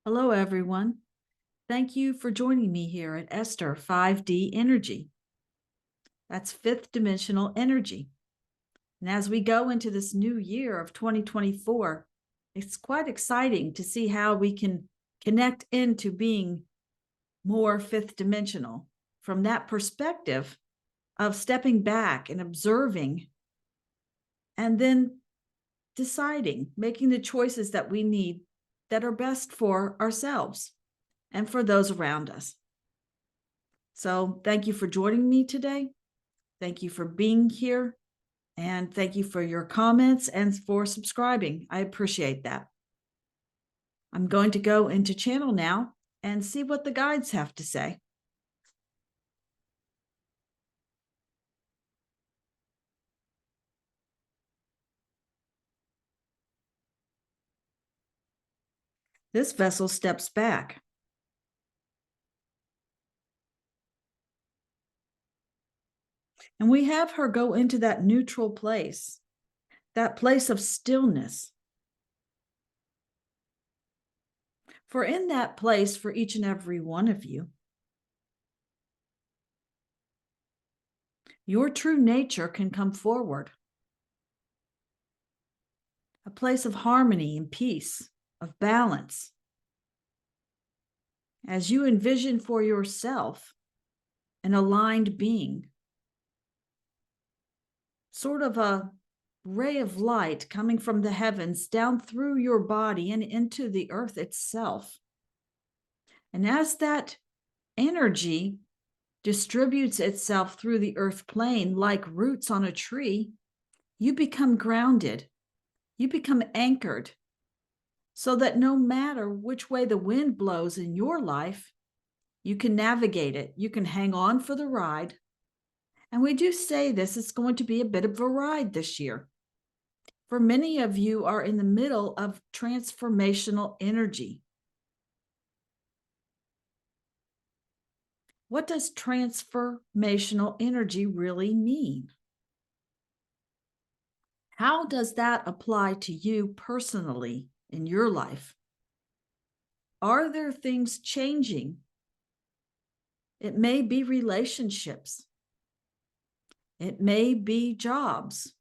Hello, everyone. Thank you for joining me here at Esther 5D Energy. That's fifth dimensional energy. And as we go into this new year of 2024, it's quite exciting to see how we can connect into being more fifth dimensional from that perspective of stepping back and observing and then deciding, making the choices that we need that are best for ourselves and for those around us. So thank you for joining me today. Thank you for being here. And thank you for your comments and for subscribing. I appreciate that. I'm going to go into channel now and see what the guides have to say. This vessel steps back. And we have her go into that neutral place, that place of stillness. For in that place, for each and every one of you, your true nature can come forward. A place of harmony and peace, of balance. As you envision for yourself an aligned being, sort of a ray of light coming from the heavens down through your body and into the earth itself. And as that energy distributes itself through the earth plane like roots on a tree, you become grounded, you become anchored, so that no matter which way the wind blows in your life, you can navigate it, you can hang on for the ride. And we do say this is going to be a bit of a ride this year. For many of you are in the middle of transformational energy. What does transformational energy really mean? How does that apply to you personally in your life? Are there things changing? It may be relationships. It may be jobs.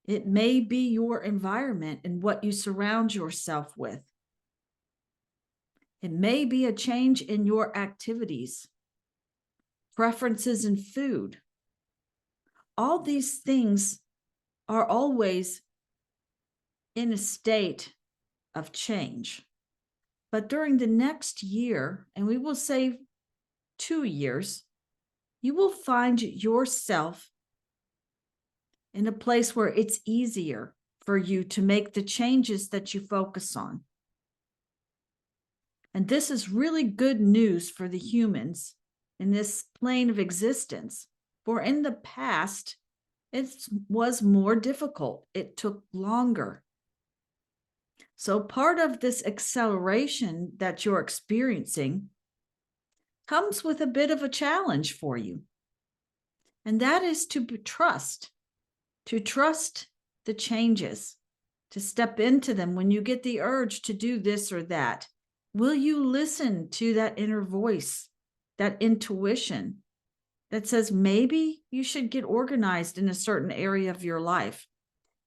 It may be your environment and what you surround yourself with. It may be a change in your activities, preferences in food. All these things are always in a state of change. But during the next year, and we will say 2 years, you will find yourself in a place where it's easier for you to make the changes that you focus on. And this is really good news for the humans in this plane of existence. For in the past, it was more difficult. It took longer. So part of this acceleration that you're experiencing comes with a bit of a challenge for you. And that is to trust the changes, to step into them when you get the urge to do this or that. Will you listen to that inner voice, that intuition that says maybe you should get organized in a certain area of your life?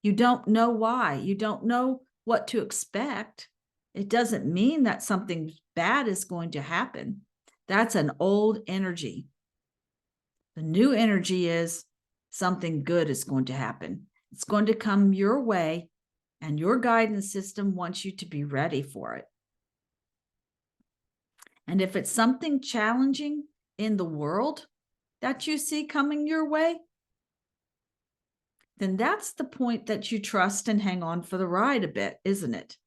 You don't know why. You don't know what to expect. It doesn't mean that something bad is going to happen. That's an old energy. The new energy is something good is going to happen. It's going to come your way, and your guidance system wants you to be ready for it. And if it's something challenging in the world that you see coming your way, then that's the point that you trust and hang on for the ride a bit, isn't it?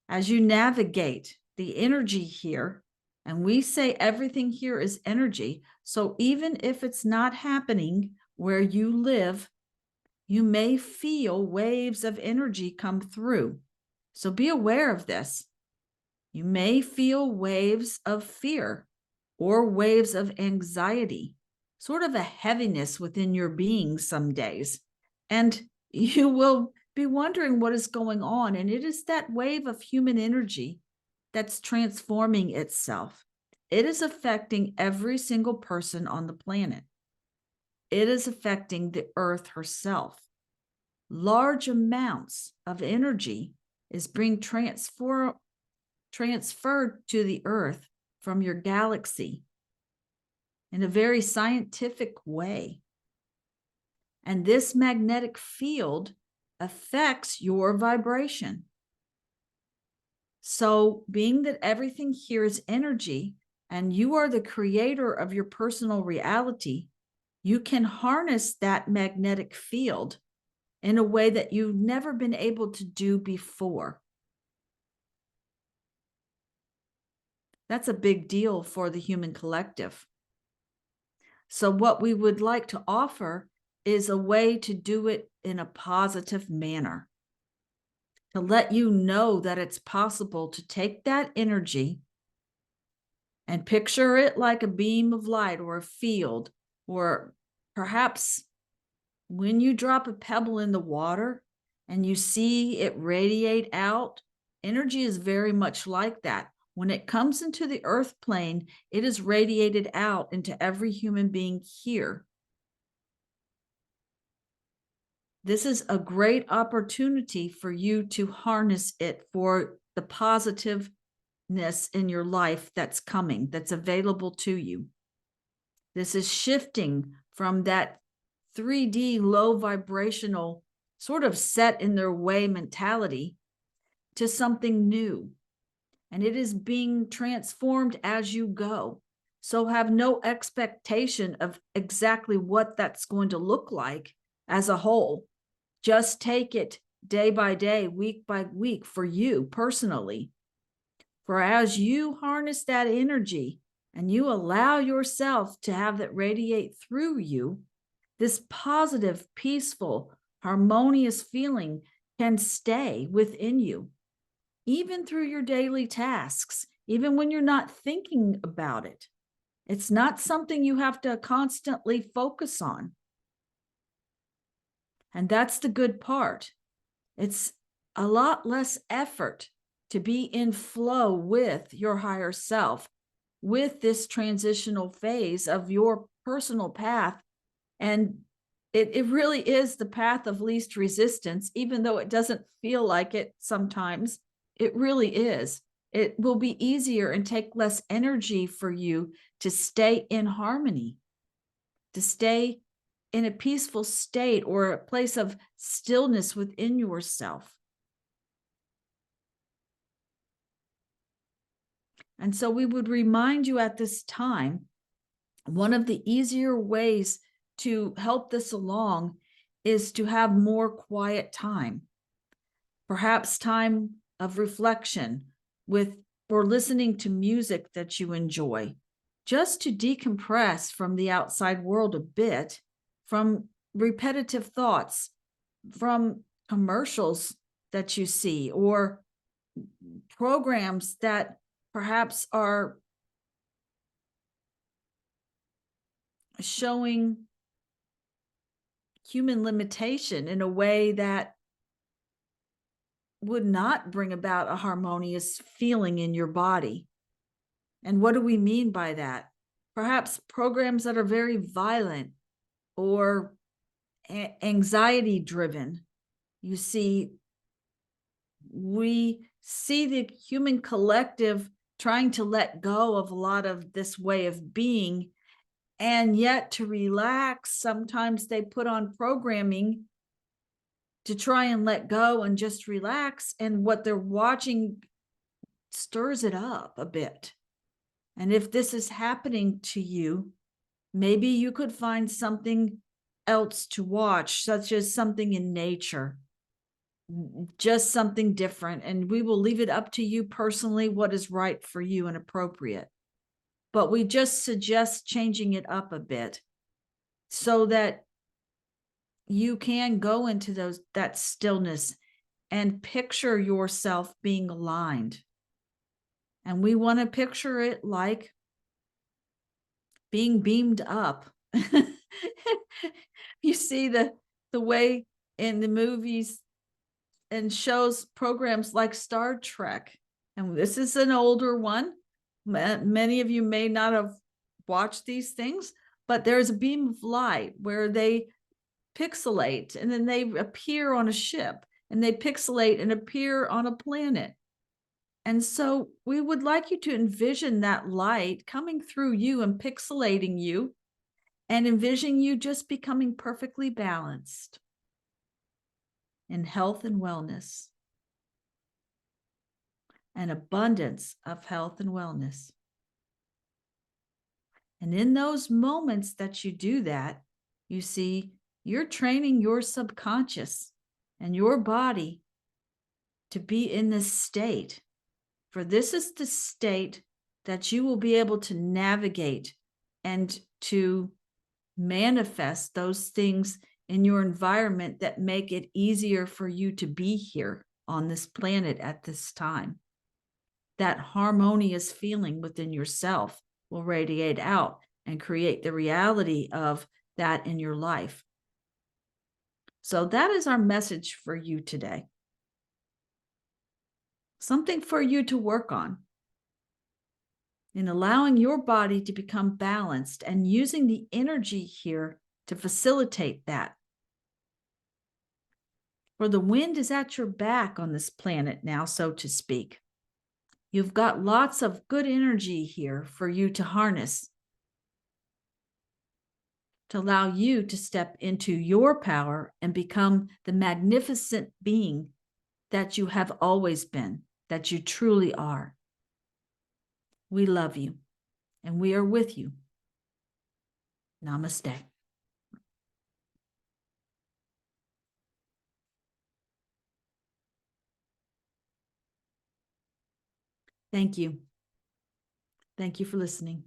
As you navigate the energy here, and we say everything here is energy, so even if it's not happening where you live, you may feel waves of energy come through. So be aware of this. You may feel waves of fear or waves of anxiety, sort of a heaviness within your being some days. And you will be wondering what is going on. And it is that wave of human energy that's transforming itself. It is affecting every single person on the planet. It is affecting the earth herself. Large amounts of energy is being transferred to the earth from your galaxy in a very scientific way. And this magnetic field affects your vibration. So, being that everything here is energy and you are the creator of your personal reality, you can harness that magnetic field in a way that you've never been able to do before. That's a big deal for the human collective. So, what we would like to offer is a way to do it in a positive manner, to let you know that it's possible to take that energy and picture it like a beam of light or a field, or perhaps when you drop a pebble in the water and you see it radiate out. Energy is very much like that. When it comes into the earth plane, it is radiated out into every human being here. This is a great opportunity for you to harness it for the positiveness in your life that's coming, that's available to you. This is shifting from that 3D low vibrational, sort of set in their way mentality to something new. And it is being transformed as you go. So have no expectation of exactly what that's going to look like as a whole. Just take it day by day, week by week for you personally. For as you harness that energy and you allow yourself to have that radiate through you, this positive, peaceful, harmonious feeling can stay within you, even through your daily tasks, even when you're not thinking about it. It's not something you have to constantly focus on. And that's the good part. It's a lot less effort to be in flow with your higher self, with this transitional phase of your personal path. And it really is the path of least resistance, even though it doesn't feel like it sometimes. It really is. It will be easier and take less energy for you to stay in harmony, to stay in a peaceful state or a place of stillness within yourself. And so we would remind you at this time, one of the easier ways to help this along is to have more quiet time, perhaps time of reflection with or listening to music that you enjoy, just to decompress from the outside world a bit, from repetitive thoughts, from commercials that you see, or programs that perhaps are showing human limitation in a way that would not bring about a harmonious feeling in your body. And what do we mean by that? Perhaps programs that are very violent or anxiety driven. You see, we see the human collective trying to let go of a lot of this way of being, and yet to relax, sometimes they put on programming to try and let go and just relax. And what they're watching stirs it up a bit. And if this is happening to you, maybe you could find something else to watch, such as something in nature, just something different. And we will leave it up to you personally what is right for you and appropriate. But we just suggest changing it up a bit so that you can go into that stillness and picture yourself being aligned. And we want to picture it like being beamed up. You see the way in the movies and shows, programs like Star Trek, And this is an older one. Many of you may not have watched these things, but there's a beam of light where they pixelate and then they appear on a ship, and they pixelate and appear on a planet. And so we would like you to envision that light coming through you and pixelating you, and envision you just becoming perfectly balanced in health and wellness, an abundance of health and wellness. And in those moments that you do that, you see, you're training your subconscious and your body to be in this state. For this is the state that you will be able to navigate and to manifest those things in your environment that make it easier for you to be here on this planet at this time. That harmonious feeling within yourself will radiate out and create the reality of that in your life. So that is our message for you today. Something for you to work on in allowing your body to become balanced and using the energy here to facilitate that. For the wind is at your back on this planet now, so to speak. You've got lots of good energy here for you to harness, to allow you to step into your power and become the magnificent being that you have always been, that you truly are. We love you, and we are with you. Namaste. Thank you. Thank you for listening.